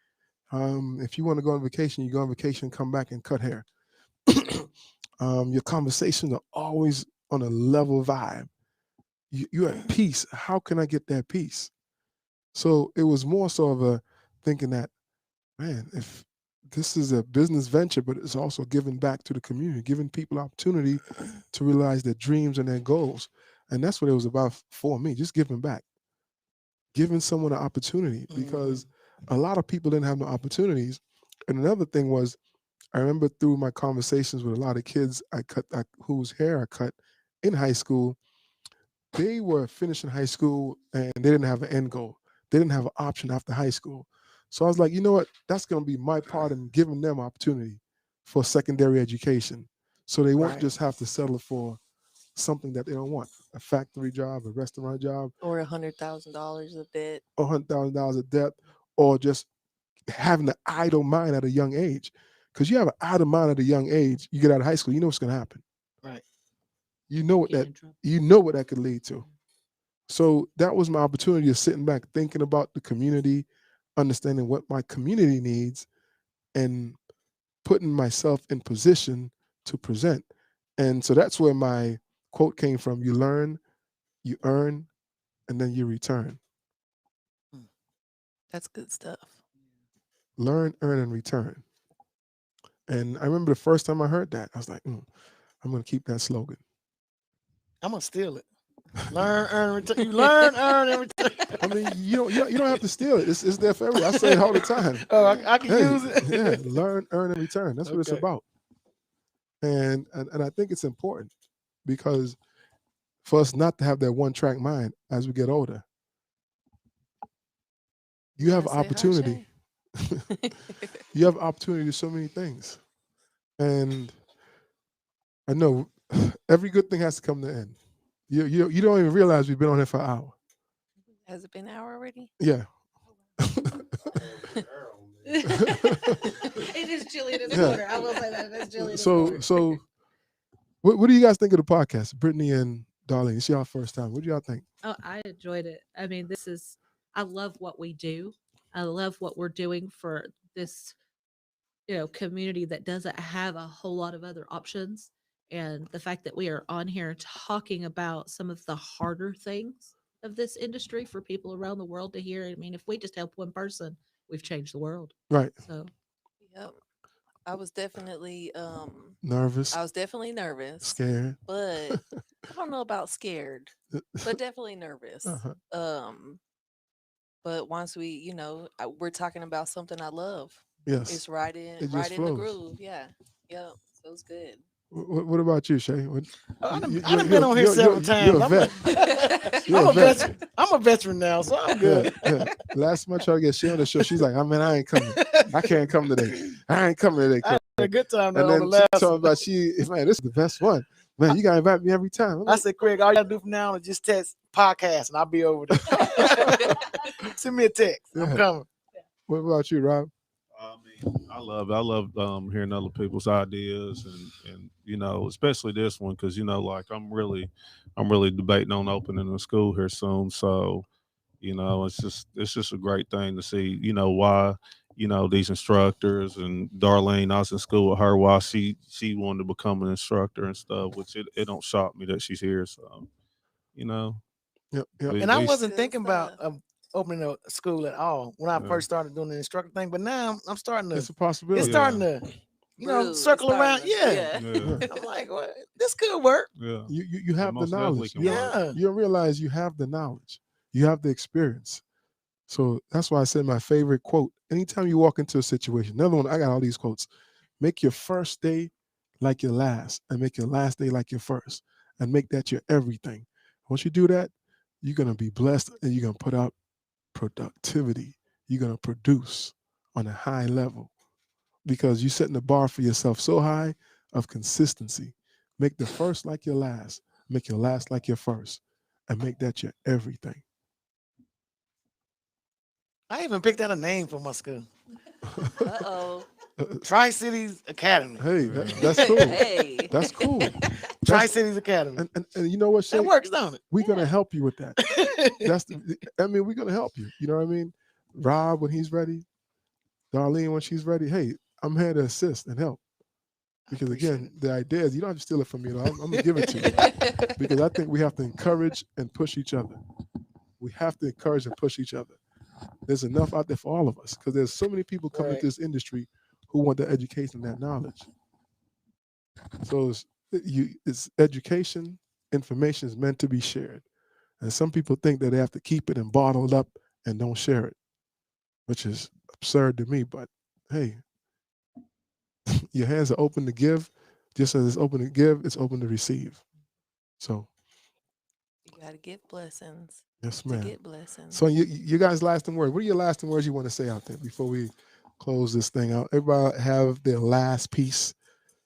If you want to go on vacation, you go on vacation, come back and cut hair. Your conversations are always on a level vibe. You're at peace. How can I get that peace? So it was more so of a thinking that, man, if this is a business venture, but it's also giving back to the community, giving people opportunity to realize their dreams and their goals. And that's what it was about for me, just giving back, giving someone an opportunity Hmm. because a lot of people didn't have no opportunities. And another thing was, I remember through my conversations with a lot of kids whose hair I cut in high school, they were finishing high school and they didn't have an end goal. They didn't have an option after high school. So I was like, you know what? That's going to be my part in giving them opportunity for secondary education. So they won't Right. just have to settle for something that they don't want, a factory job, a restaurant job, Or $100,000 of debt. $100,000 of debt, or just having an idle mind at a young age. Because you have an idle mind at a young age, you get out of high school, you know what's going to happen. Right. You know what Get that in trouble. you know what that could lead to. So that was my opportunity of sitting back, thinking about the community, understanding what my community needs, and putting myself in position to present. And so that's where my quote came from: you learn, you earn, and then you return. Mm. That's good stuff. Learn, earn, and return. And I remember the first time I heard that, I was like, I'm going to keep that slogan. I'm gonna steal it. Learn, earn, return. You learn, earn, and return. I mean, you don't have to steal it. It's there for everybody. I say it all the time. Oh, I can Hey, use yeah, it. learn, earn, and return. That's what it's Okay. about. And I think it's important because for us not to have that one track mind as we get older, you What I have say, opportunity. Hache? You have opportunity to do so many things. And I know every good thing has to come to an end. You don't even realize we've been on here for an hour. Has it been an hour already? Yeah. It is chilly in this Yeah. corner. I will say that it's chilly in this so corner. so what do you guys think of the podcast? Brittany and Darlene, it's y'all first time. What do y'all think? Oh, I enjoyed it. I mean, I love what we do. I love what we're doing for this, community that doesn't have a whole lot of other options. And the fact that we are on here talking about some of the harder things of this industry for people around the world to hear. I mean, if we just help one person, we've changed the world. Right. So, Yep. I was definitely Nervous, nervous, scared. but I don't know about scared, but definitely nervous. Uh-huh. But once we're talking about something I love. Yes. It's right in It right just in the flows. groove. Yeah. Yep. So it's good. What about you, Shay? I done been on here several You're times. a vet. You're I'm a a vet. veteran. I'm a veteran now, so I'm Yeah, good. yeah. Last time I tried to get Shay on the show, she's like, "I mean, I ain't coming. I can't come today. I ain't coming today, I Craig." had a good time And though on the then she last told one. me about man, this is the best one. Man, you gotta invite me every time. I'm I like, said, Craig, all you gotta do from now on is just text podcast and I'll be over there. Send me a text. I'm Yeah. coming. What about you, Rob? I mean, I love hearing other people's ideas and you know, especially this one because you know, like I'm really debating on opening a school here soon. So you know, it's just a great thing to see. You know why you know these instructors and Darlene. I was in school with her while she wanted to become an instructor and stuff, which it don't shock me that she's here. So you know, Yep, yep. we, And I we wasn't Good thinking about stuff. opening a school at all when I Yeah. first started doing the instructor thing, but now I'm starting to. It's a It's possibility. starting to, Brew, it's circle around. starting to- Yeah. yeah, I'm like, what? This could work. yeah. You It have the most definitely knowledge. can You, work. Yeah. you don't realize you have the knowledge. You have the experience. So that's why I said my favorite quote. Anytime you walk into a situation, another one, I got all these quotes. Make your first day like your last, and make your last day like your first, and make that your everything. Once you do that, you're gonna be blessed, and you're gonna put out productivity. You're gonna produce on a high level because you're setting the bar for yourself so high of consistency. Make the first like your last, make your last like your first, and make that your everything. I even picked out a name for my school. Uh-oh. Tri Cities Academy. Hey, Yeah. that's cool. Hey. That's cool. Tri Cities Academy. And you know what, Shay? That works, don't We're gonna Yeah. help you with that. it? I mean, we're gonna help you. You know what I mean? Rob when he's ready, Darlene when she's ready. Hey, I'm here to assist and help. Because appreciate again, the idea is you don't have to steal it from me. I'm gonna give it to you because I think we have to encourage and push each other. We have to encourage and push each other. There's enough out there for all of us because there's so many people coming Right. into this industry who want the education and that knowledge. So it's education, information is meant to be shared. And some people think that they have to keep it and bottle it up and don't share it, which is absurd to me. But hey, your hands are open to give. Just as it's open to give, it's open to receive. So, You gotta give blessings yes, to ma'am. get blessings. So, you guys' lasting words. What are your lasting words you want to say out there before we close this thing out? Everybody have their last piece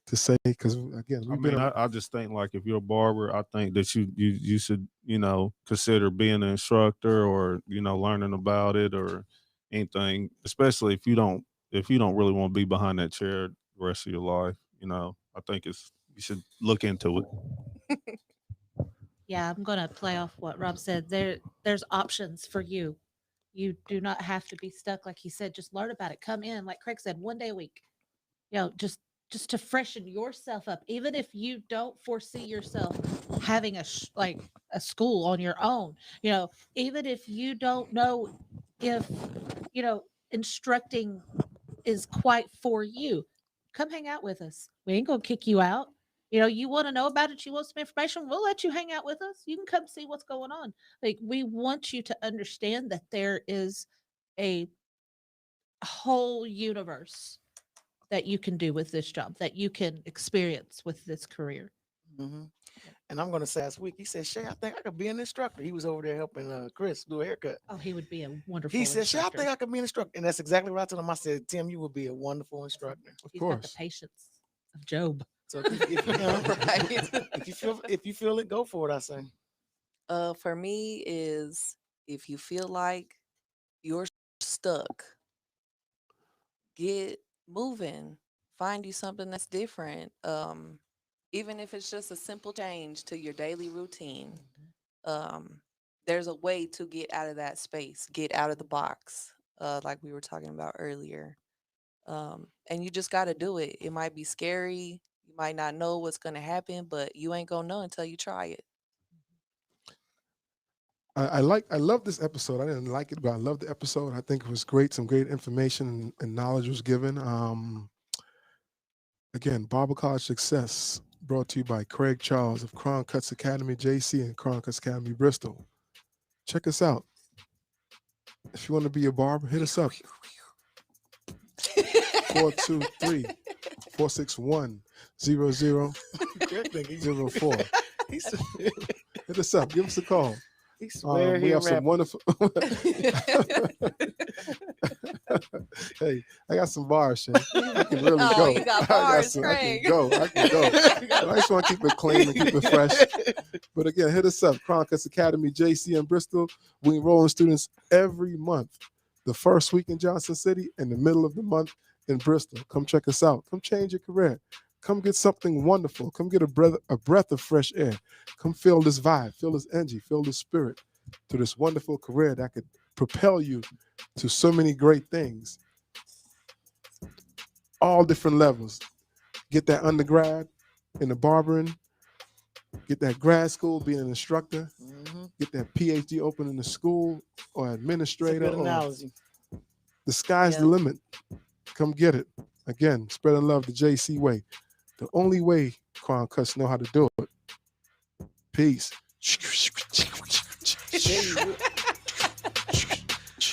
to say because again, I we've been. mean, I just think like if you're a barber, I think that you should you know consider being an instructor or you know learning about it or anything, especially if you don't really want to be behind that chair the rest of your life. You know, I think you should look into it. Yeah, I'm gonna play off what Rob said. There's options for you. You do not have to be stuck, like he said. Just learn about it. Come in, like Craig said, one day a week. Just to freshen yourself up. Even if you don't foresee yourself having like a school on your own, even if you don't know if instructing is quite for you, come hang out with us. We ain't gonna kick you out. You want to know about it, you want some information, we'll let you hang out with us. You can come see what's going on. Like, we want you to understand that there is a whole universe that you can do with this job, that you can experience with this career. hmm And I'm gonna say last week, he said, Shay, I think I could be an instructor. He was over there helping Chris do a haircut. Oh, he would be a wonderful He said, Shay, I instructor. think I could be an instructor. And that's exactly what I told him. I said, Tim, you would be a wonderful instructor. Of He's got the course. patience of Job. So Right. if you feel it, go for it, I say. For me is if you feel like you're stuck, get moving. Find you something that's different. Even if it's just a simple change to your daily routine. Um, there's a way to get out of that space, get out of the box, like we were talking about earlier. And you just got to do it. It might be scary. You might not know what's going to happen, but you ain't going to know until you try it. I love this episode. I didn't like it, but I love the episode. I think it was great. Some great information and knowledge was given. Again, Barber College Success brought to you by Craig Charles of Crown Cuts Academy JC and Crown Cuts Academy Bristol. Check us out. If you want to be a barber, hit us up. 423 461 Greg think he's, 0004. he's, Hit us up. Give us a call. he swear We he have some rapping. wonderful. Hey, I got some bars, Shay. I can really Oh, go. you got I bars, I can Craig. go. I can go. But I just want to keep it clean and keep it fresh. But again, hit us up. Chronicles Academy, JC in Bristol. We enrolling students every month. The first week in Johnson City and the middle of the month in Bristol. Come check us out. Come change your career. Come get something wonderful. Come get a breath of fresh air. Come feel this vibe, feel this energy, feel this spirit to this wonderful career that could propel you to so many great things. All different levels. Get that undergrad in the barbering. Get that grad school, being an instructor. Get that PhD open in the school or It's a administrator. good Or analogy. the sky's the limit. Come get it. Again, spreading love the JC way. The only way Crown Cuts know how to do it. Peace. There you go.